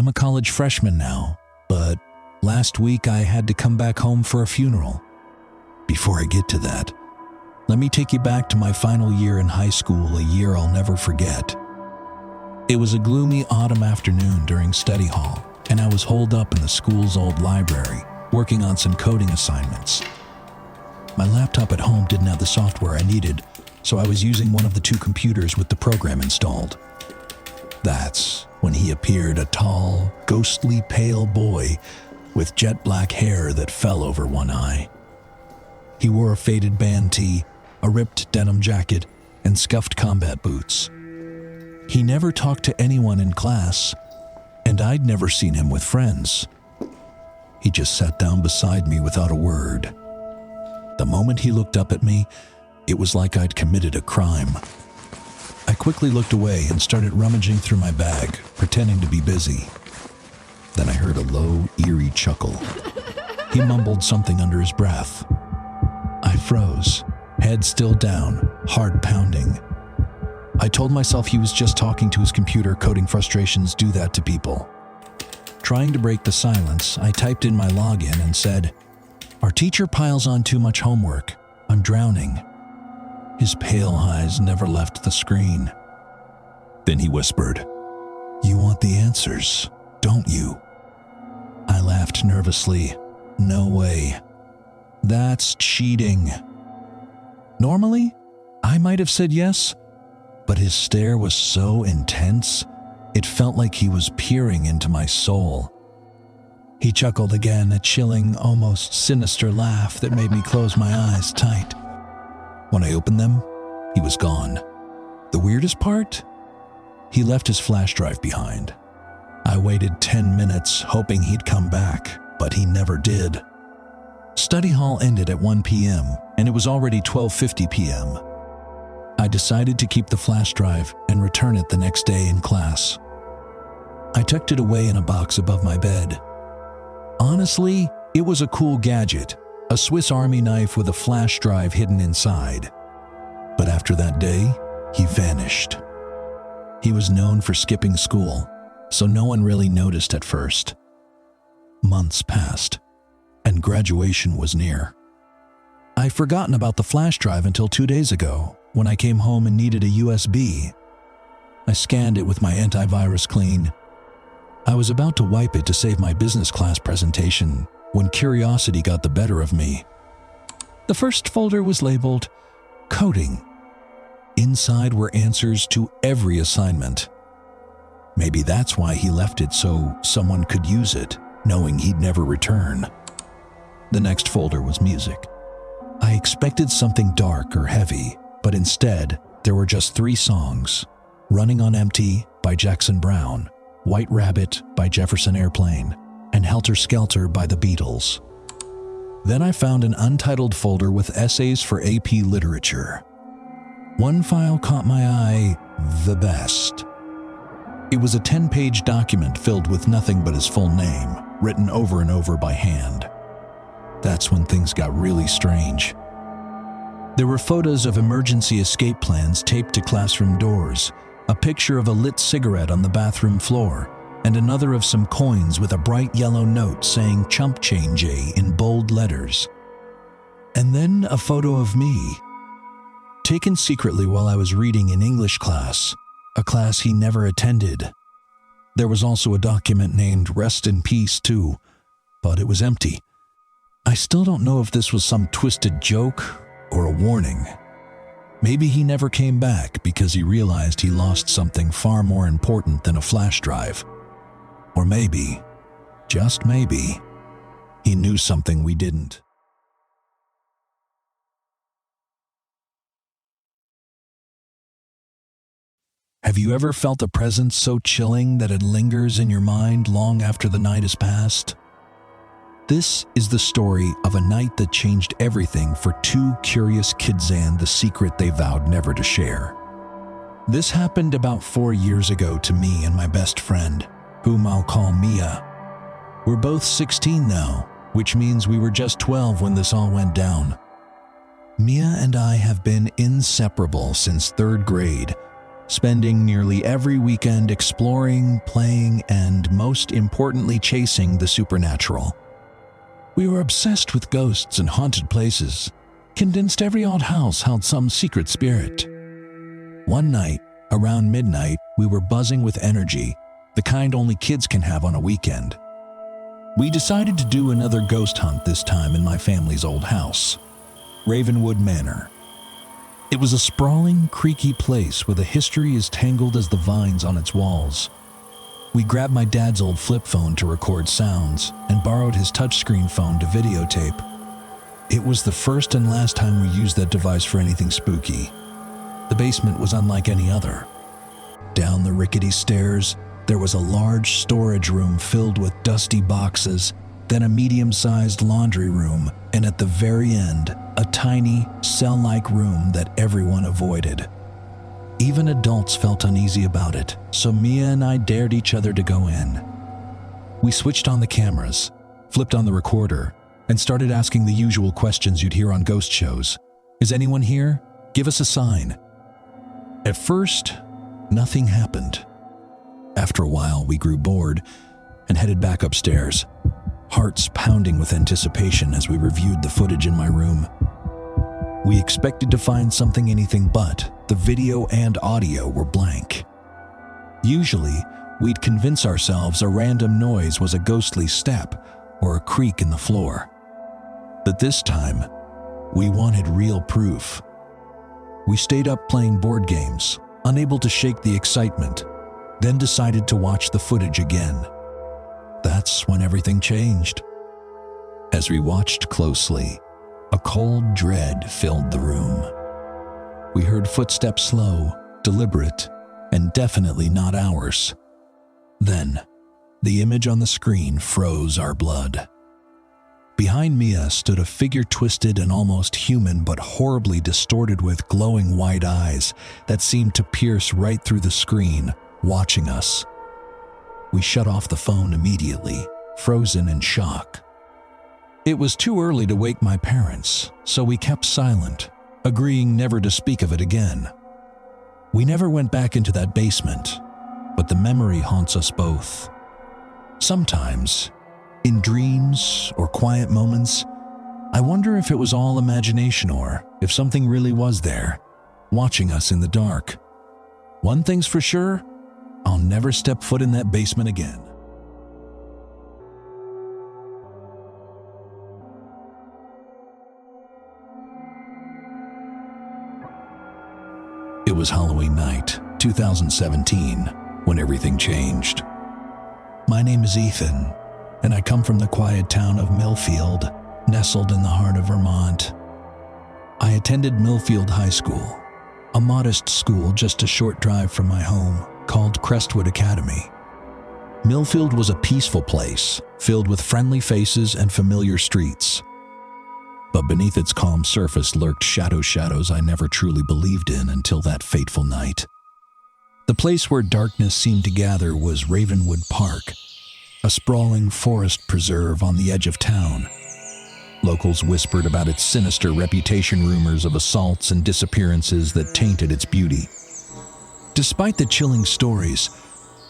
I'm a college freshman now, but last week I had to come back home for a funeral. Before I get to that, let me take you back to my final year in high school, a year I'll never forget. It was a gloomy autumn afternoon during study hall, and I was holed up in the school's old library, working on some coding assignments. My laptop at home didn't have the software I needed, so I was using one of the two computers with the program installed. That's when he appeared, a tall, ghostly pale boy with jet black hair that fell over one eye. He wore a faded band tee, a ripped denim jacket, and scuffed combat boots. He never talked to anyone in class, and I'd never seen him with friends. He just sat down beside me without a word. The moment he looked up at me, it was like I'd committed a crime. I quickly looked away and started rummaging through my bag, pretending to be busy. Then I heard a low, eerie chuckle. He mumbled something under his breath. I froze, head still down, heart pounding. I told myself he was just talking to his computer. Coding frustrations do that to people. Trying to break the silence, I typed in my login and said, "Our teacher piles on too much homework. I'm drowning." His pale eyes never left the screen. Then he whispered, "You want the answers, don't you?" I laughed nervously. No way. That's cheating. Normally, I might have said yes, but his stare was so intense, it felt like he was peering into my soul. He chuckled again, a chilling, almost sinister laugh that made me close my eyes tight. When I opened them, he was gone. The weirdest part? He left his flash drive behind. I waited 10 minutes, hoping he'd come back, but he never did. Study hall ended at 1 p.m., and it was already 12:50 p.m. I decided to keep the flash drive and return it the next day in class. I tucked it away in a box above my bed. Honestly, it was a cool gadget, a Swiss Army knife with a flash drive hidden inside. But after that day, he vanished. He was known for skipping school, so no one really noticed at first. Months passed, and graduation was near. I'd forgotten about the flash drive until 2 days ago, when I came home and needed a USB. I scanned it with my antivirus clean. I was about to wipe it to save my business class presentation when curiosity got the better of me. The first folder was labeled Coding. Inside were answers to every assignment. Maybe that's why he left it, so someone could use it, knowing he'd never return. The next folder was music. I expected something dark or heavy, but instead, there were just 3 songs: Running on Empty by Jackson Browne, White Rabbit by Jefferson Airplane, and Helter Skelter by the Beatles. Then I found an untitled folder with essays for AP Literature. One file caught my eye the best. It was a 10-page document filled with nothing but his full name, written over and over by hand. That's when things got really strange. There were photos of emergency escape plans taped to classroom doors, a picture of a lit cigarette on the bathroom floor, and another of some coins with a bright yellow note saying "Chump Change" in bold letters. And then a photo of me, taken secretly while I was reading in English class, a class he never attended. There was also a document named "Rest in Peace" too, but it was empty. I still don't know if this was some twisted joke or a warning. Maybe he never came back because he realized he lost something far more important than a flash drive. Or maybe, just maybe, he knew something we didn't. Have you ever felt a presence so chilling that it lingers in your mind long after the night has passed? This is the story of a night that changed everything for 2 curious kids and the secret they vowed never to share. This happened about 4 years ago to me and my best friend, whom I'll call Mia. We're both 16 now, which means we were just 12 when this all went down. Mia and I have been inseparable since 3rd grade, spending nearly every weekend exploring, playing, and most importantly, chasing the supernatural. We were obsessed with ghosts and haunted places, convinced every old house held some secret spirit. One night, around midnight, we were buzzing with energy, the kind only kids can have on a weekend. We decided to do another ghost hunt, this time in my family's old house, Ravenwood Manor. It was a sprawling, creaky place where the history is tangled as the vines on its walls. We grabbed my dad's old flip phone to record sounds and borrowed his touchscreen phone to videotape. It was the first and last time we used that device for anything spooky. The basement was unlike any other. Down the rickety stairs, there was a large storage room filled with dusty boxes, then a medium-sized laundry room, and at the very end, a tiny, cell-like room that everyone avoided. Even adults felt uneasy about it, so Mia and I dared each other to go in. We switched on the cameras, flipped on the recorder, and started asking the usual questions you'd hear on ghost shows. Is anyone here? Give us a sign. At first, nothing happened. After a while, we grew bored and headed back upstairs, hearts pounding with anticipation as we reviewed the footage in my room. We expected to find something, anything but. The video and audio were blank. Usually, we'd convince ourselves a random noise was a ghostly step or a creak in the floor. But this time, we wanted real proof. We stayed up playing board games, unable to shake the excitement, then decided to watch the footage again. That's when everything changed. As we watched closely, a cold dread filled the room. We heard footsteps slow, deliberate, and definitely not ours. Then, the image on the screen froze our blood. Behind Mia stood a figure, twisted and almost human, but horribly distorted, with glowing white eyes that seemed to pierce right through the screen, watching us. We shut off the phone immediately, frozen in shock. It was too early to wake my parents, so we kept silent, agreeing never to speak of it again. We never went back into that basement, but the memory haunts us both. Sometimes, in dreams or quiet moments, I wonder if it was all imagination or if something really was there, watching us in the dark. One thing's for sure, I'll never step foot in that basement again. It was Halloween night, 2017, when everything changed. My name is Ethan, and I come from the quiet town of Millfield, nestled in the heart of Vermont. I attended Millfield High School, a modest school just a short drive from my home, called Crestwood Academy. Millfield was a peaceful place, filled with friendly faces and familiar streets. But beneath its calm surface lurked shadows I never truly believed in until that fateful night. The place where darkness seemed to gather was Ravenwood Park, a sprawling forest preserve on the edge of town. Locals whispered about its sinister reputation, rumors of assaults and disappearances that tainted its beauty. Despite the chilling stories,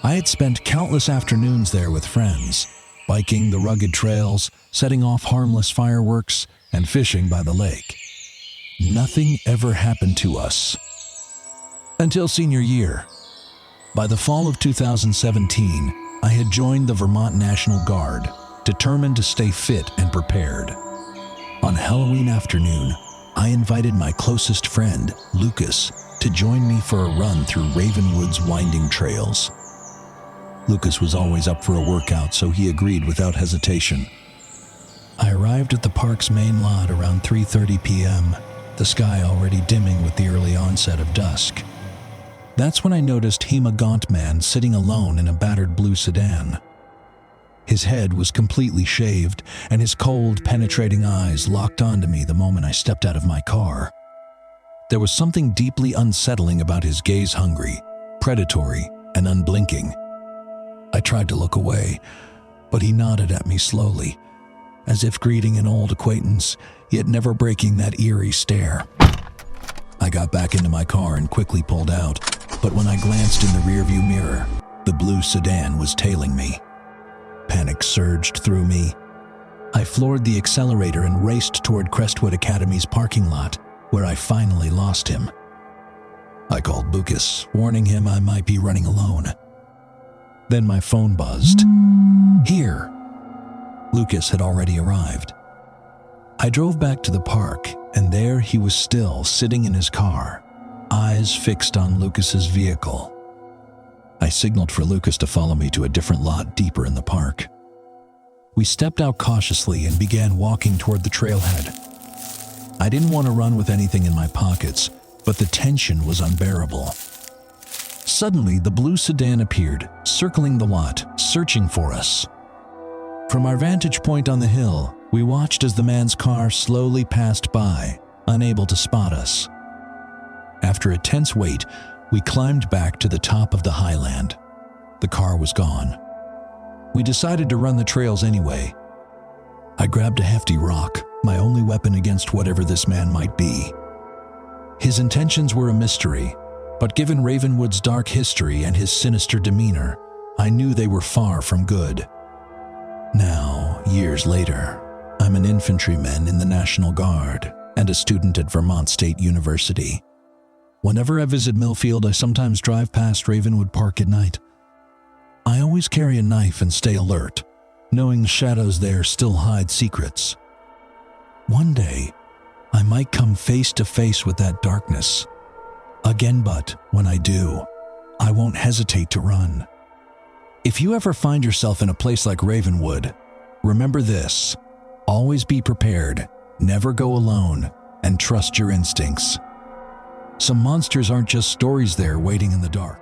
I had spent countless afternoons there with friends, biking the rugged trails, setting off harmless fireworks, and fishing by the lake. Nothing ever happened to us. Until senior year. By the fall of 2017, I had joined the Vermont National Guard, determined to stay fit and prepared. On Halloween afternoon, I invited my closest friend, Lucas, to join me for a run through Ravenwood's winding trails. Lucas was always up for a workout, so he agreed without hesitation. I arrived at the park's main lot around 3:30 p.m., the sky already dimming with the early onset of dusk. That's when I noticed Hema Gauntman sitting alone in a battered blue sedan. His head was completely shaved, and his cold, penetrating eyes locked onto me the moment I stepped out of my car. There was something deeply unsettling about his gaze, hungry, predatory, and unblinking. I tried to look away, but he nodded at me slowly, as if greeting an old acquaintance, yet never breaking that eerie stare. I got back into my car and quickly pulled out, but when I glanced in the rearview mirror, the blue sedan was tailing me. Panic surged through me. I floored the accelerator and raced toward Crestwood Academy's parking lot, where I finally lost him. I called Lucas, warning him I might be running alone. Then my phone buzzed. Here! Lucas had already arrived. I drove back to the park, and there he was still sitting in his car, eyes fixed on Lucas's vehicle. I signaled for Lucas to follow me to a different lot deeper in the park. We stepped out cautiously and began walking toward the trailhead. I didn't want to run with anything in my pockets, but the tension was unbearable. Suddenly, the blue sedan appeared, circling the lot, searching for us. From our vantage point on the hill, we watched as the man's car slowly passed by, unable to spot us. After a tense wait, we climbed back to the top of the highland. The car was gone. We decided to run the trails anyway. I grabbed a hefty rock, my only weapon against whatever this man might be. His intentions were a mystery, but given Ravenwood's dark history and his sinister demeanor, I knew they were far from good. Now, years later, I'm an infantryman in the National Guard and a student at Vermont State University. Whenever I visit Millfield, I sometimes drive past Ravenwood Park at night. I always carry a knife and stay alert, knowing the shadows there still hide secrets. One day, I might come face to face with that darkness. Again, but when I do, I won't hesitate to run. If you ever find yourself in a place like Ravenwood, remember this: always be prepared, never go alone, and trust your instincts. Some monsters aren't just stories there waiting in the dark.